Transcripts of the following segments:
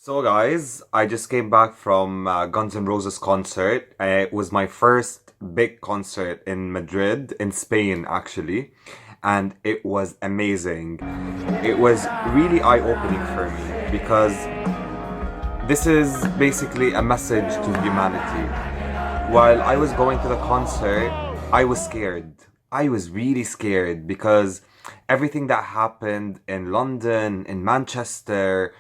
So guys, I just came back from Guns N' Roses concert. It was my first big concert in Madrid, in Spain actually, and it was amazing. It was really eye-opening for me because this is basically a message to humanity. While I was going to the concert, I was scared. I was really scared because everything that happened in London, in Manchester,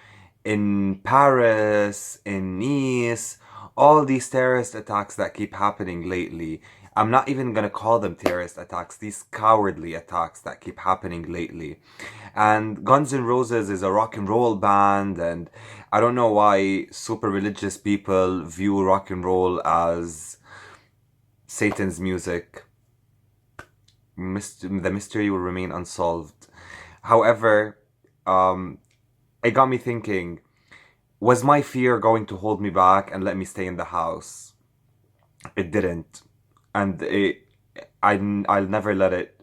in Paris, in Nice, all these terrorist attacks that keep happening lately. I'm not even gonna call them terrorist attacks, these cowardly attacks that keep happening lately. And Guns N' Roses is a rock and roll band, and I don't know why super religious people view rock and roll as Satan's music. The mystery will remain unsolved. However, um, it got me thinking, was my fear going to hold me back and let me stay in the house? It didn't. And I'll never let it.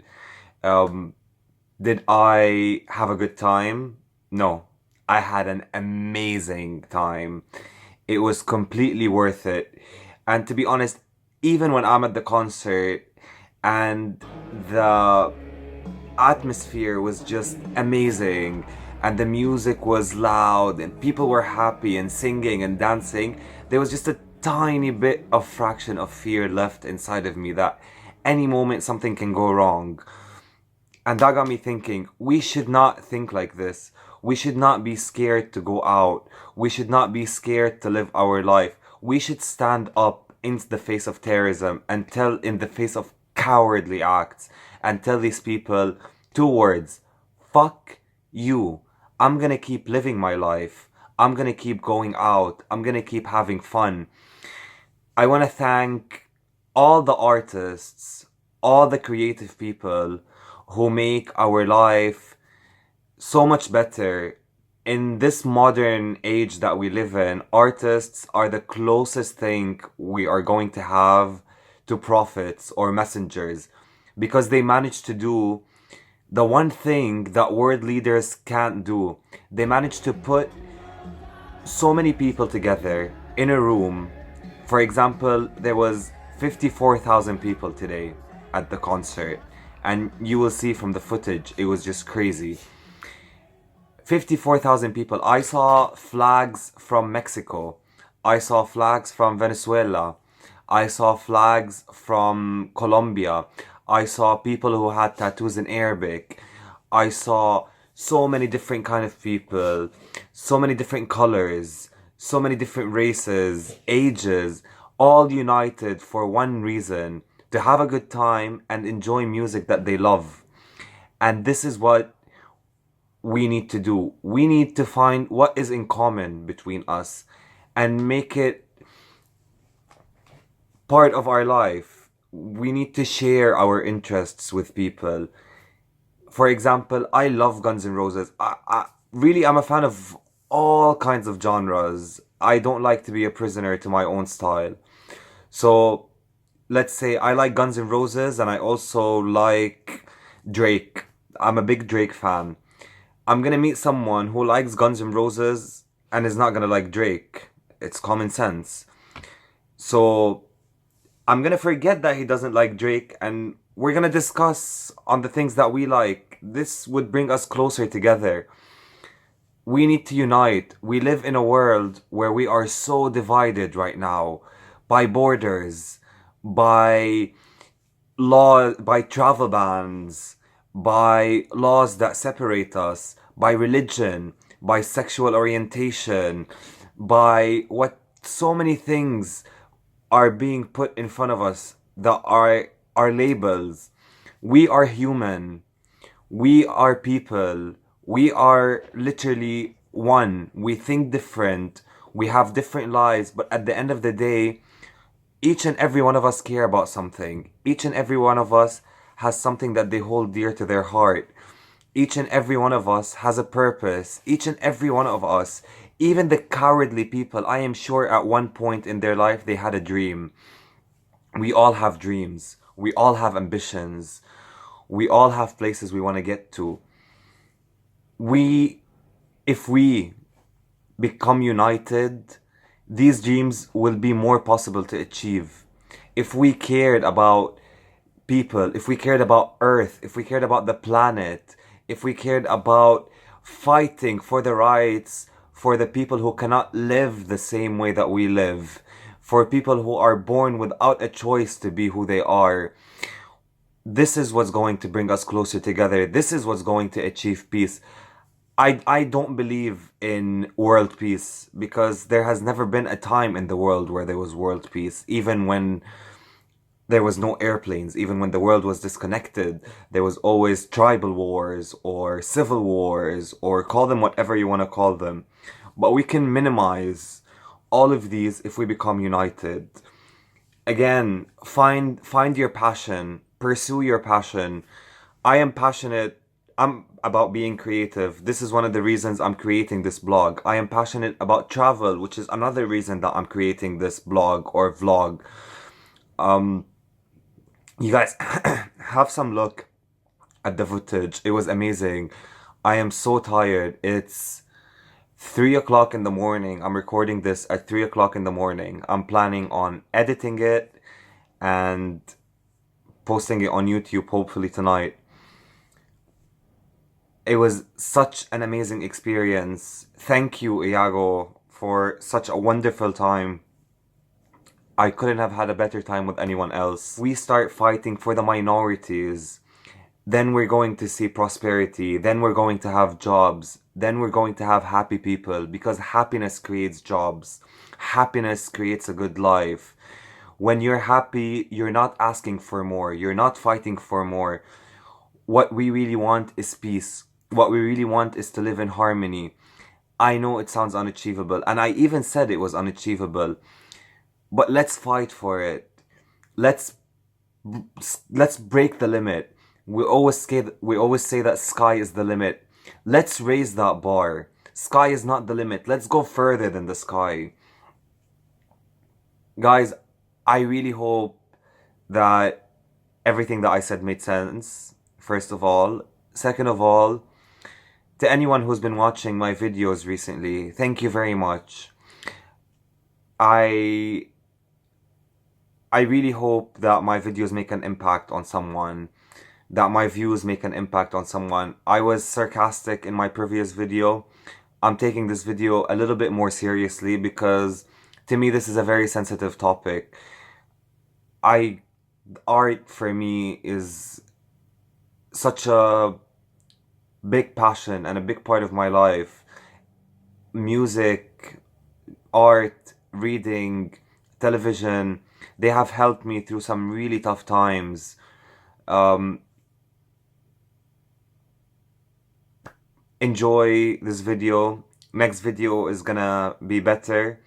Um, did I have a good time? No. I had an amazing time. It was completely worth it. And to be honest, even when I'm at the concert and the atmosphere was just amazing and the music was loud and people were happy and singing and dancing, there was just a tiny bit of fraction of fear left inside of me that any moment something can go wrong. And that got me thinking, we should not think like this. We should not be scared to go out. We should not be scared to live our life. We should stand up in the face of terrorism and tell in the face of cowardly acts and tell these people two words: fuck you. I'm gonna keep living my life. I'm gonna keep going out. I'm gonna keep having fun. I want to thank all the artists, all the creative people who make our life so much better. In this modern age that we live in, artists are the closest thing we are going to have to prophets or messengers because they manage to do the one thing that world leaders can't do. They manage to put so many people together in a room. For example, there was 54,000 people today at the concert, and you will see from the footage, it was just crazy. 54,000 people. I saw flags from Mexico. I saw flags from Venezuela. I saw flags from Colombia. I saw people who had tattoos in Arabic. I saw so many different kind of people, so many different colors, so many different races, ages, all united for one reason: to have a good time and enjoy music that they love. And this is what we need to do. We need to find what is in common between us and make it part of our life. We need to share our interests with people. For example, I love Guns N' Roses. I'm a fan of all kinds of genres. I don't like to be a prisoner to my own style. So let's say I like Guns N' Roses and I also like Drake. I'm a big Drake fan. I'm gonna meet someone who likes Guns N' Roses and is not gonna like Drake. It's common sense. So I'm gonna forget that he doesn't like Drake and we're gonna discuss on the things that we like. This would bring us closer together. We need to unite. We live in a world where we are so divided right now by borders, by law, by travel bans, by laws that separate us, by religion, by sexual orientation, by what so many things are being put in front of us that are labels. We are human. We are people. We are literally one. We think different. We have different lives, but at the end of the day, each and every one of us care about something. Each and every one of us has something that they hold dear to their heart. Each and every one of us has a purpose. Each and every one of us, even the cowardly people, I am sure at one point in their life they had a dream. We all have dreams. We all have ambitions. We all have places we want to get to. We, if we become united, these dreams will be more possible to achieve. If we cared about people, if we cared about Earth, if we cared about the planet, if we cared about fighting for the rights for the people who cannot live the same way that we live, for people who are born without a choice to be who they are, this is what's going to bring us closer together. This is what's going to achieve peace. I don't believe in world peace because there has never been a time in the world where there was world peace. Even when there was no airplanes, even when the world was disconnected, there was always tribal wars or civil wars, or call them whatever you want to call them. But we can minimize all of these if we become united. Again, find your passion, pursue your passion. I am passionate. I'm about being creative. This is one of the reasons I'm creating this blog. I am passionate about travel, which is another reason that I'm creating this blog or vlog. You guys have some look at the footage. It was amazing. I am so tired. It's 3 o'clock in the morning. I'm recording this at 3 o'clock in the morning. I'm planning on editing it and posting it on YouTube hopefully tonight. It was such an amazing experience. Thank you, Iago, for such a wonderful time. I couldn't have had a better time with anyone else. We start fighting for the minorities, then we're going to see prosperity, then we're going to have jobs, then we're going to have happy people, because happiness creates jobs. Happiness creates a good life. When you're happy, you're not asking for more, you're not fighting for more. What we really want is peace. What we really want is to live in harmony. I know it sounds unachievable, and I even said it was unachievable. But let's fight for it. Let's break the limit. We always say that sky is the limit. Let's raise that bar. Sky is not the limit. Let's go further than the sky. Guys, I really hope that everything that I said made sense, first of all. Second of all, to anyone who's been watching my videos recently, thank you very much. I really hope that my videos make an impact on someone, that my views make an impact on someone. I was sarcastic in my previous video. I'm taking this video a little bit more seriously because to me this is a very sensitive topic. Art for me is such a big passion and a big part of my life. Music, art, reading, television, they have helped me through some really tough times. Enjoy this video. Next video is gonna be better.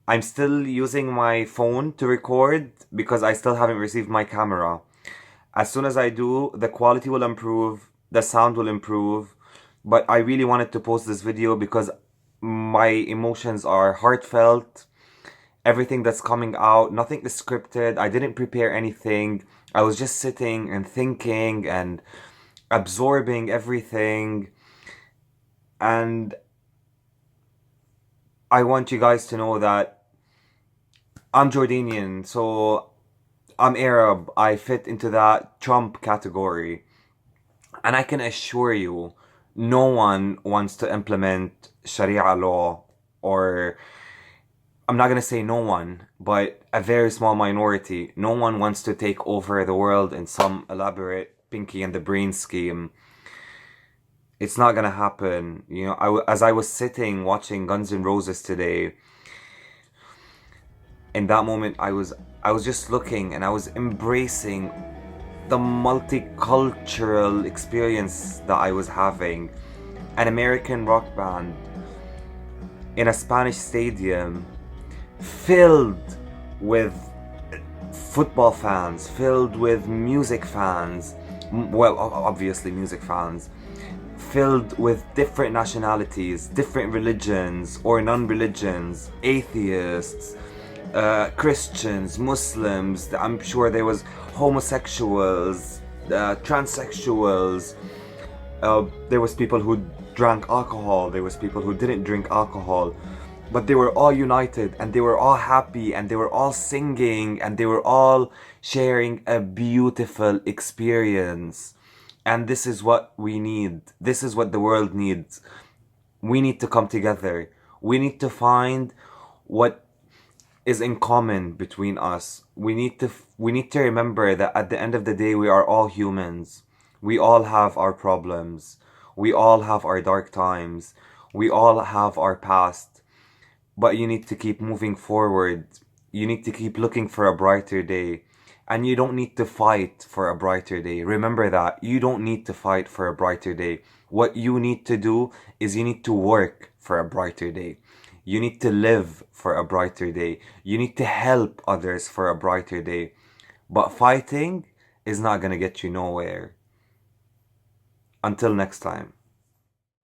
I'm still using my phone to record because I still haven't received my camera. As soon as I do, the quality will improve, the sound will improve, but I really wanted to post this video because my emotions are heartfelt. Everything that's coming out, nothing is scripted. I didn't prepare anything. I was just sitting and thinking and absorbing everything. And I want you guys to know that I'm Jordanian, so I'm Arab. I fit into that Trump category. And I can assure you, no one wants to implement Sharia law, or I'm not gonna say no one, but a very small minority. No one wants to take over the world in some elaborate Pinky and the Brain scheme. It's not gonna happen. You know, as I was sitting watching Guns N' Roses today, in that moment I was just looking and I was embracing the multicultural experience that I was having. An American rock band in a Spanish stadium filled with football fans, filled with music fans, well, obviously music fans, filled with different nationalities, different religions or non-religions, atheists, Christians, Muslims. I'm sure there was homosexuals, transsexuals. There was people who drank alcohol, there was people who didn't drink alcohol, but they were all united and they were all happy and they were all singing and they were all sharing a beautiful experience. And this is what we need. This is what the world needs. We need to come together. We need to find what is in common between us. We need to remember that at the end of the day we are all humans. We all have our problems. We all have our dark times. We all have our past. But you need to keep moving forward. You need to keep looking for a brighter day. And you don't need to fight for a brighter day. Remember that. You don't need to fight for a brighter day. What you need to do is you need to work for a brighter day. You need to live for a brighter day. You need to help others for a brighter day. But fighting is not going to get you nowhere. Until next time.